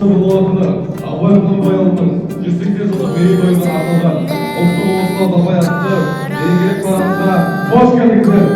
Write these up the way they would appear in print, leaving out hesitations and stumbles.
жыл уақыты абай құнанбайұлының 180 жылдық мерейтойына арналған ұлттық ұлысына абай атты мерекелік парадына қош келдіңіздер.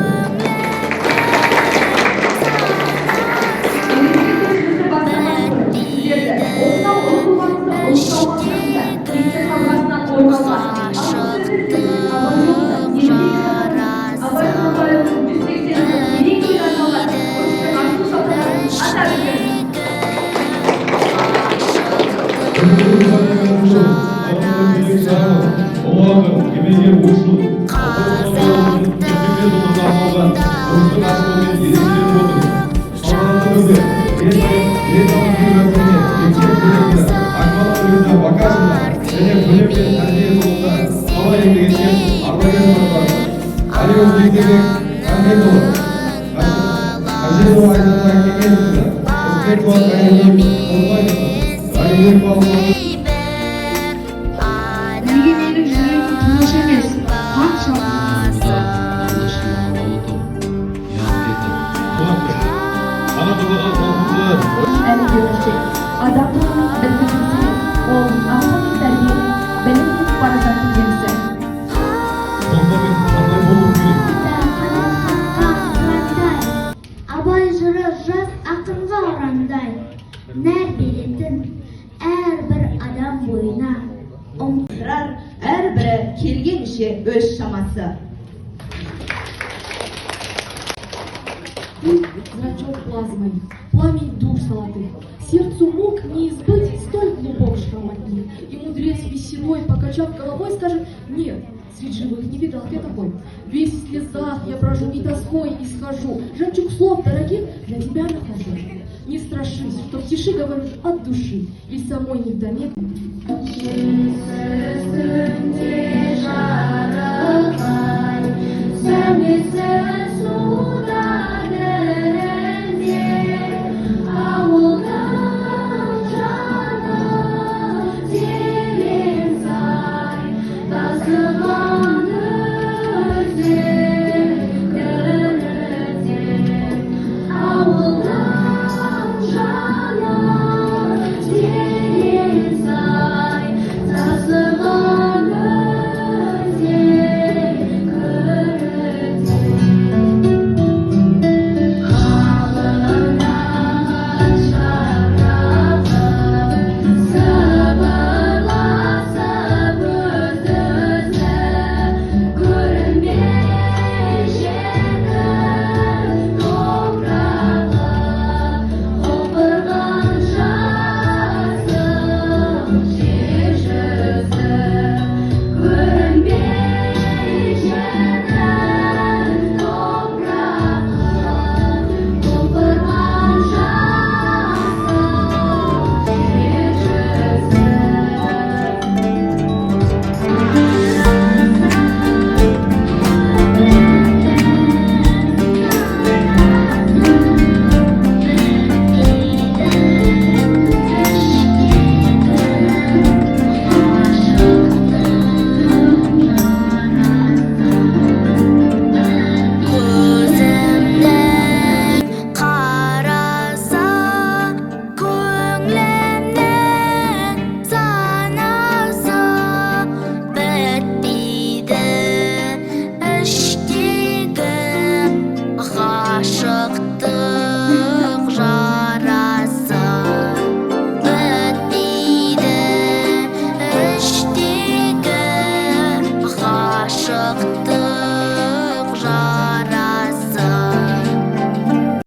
Әрбірі келгенше өз шамасы. Зрачок плазмой, пламень душ золотых, сердцу мук не избыть столь глубок шрамотни. И мудрец веселой, покачав головой, скажет: нет, среди живых не видал я такой. Весь в слезах я брожу и тоской исхожу, жемчуг слов дорогих для тебя нахожу. Не страшись, что в тиши говорю от души, и самой не вдомек. Goodbye.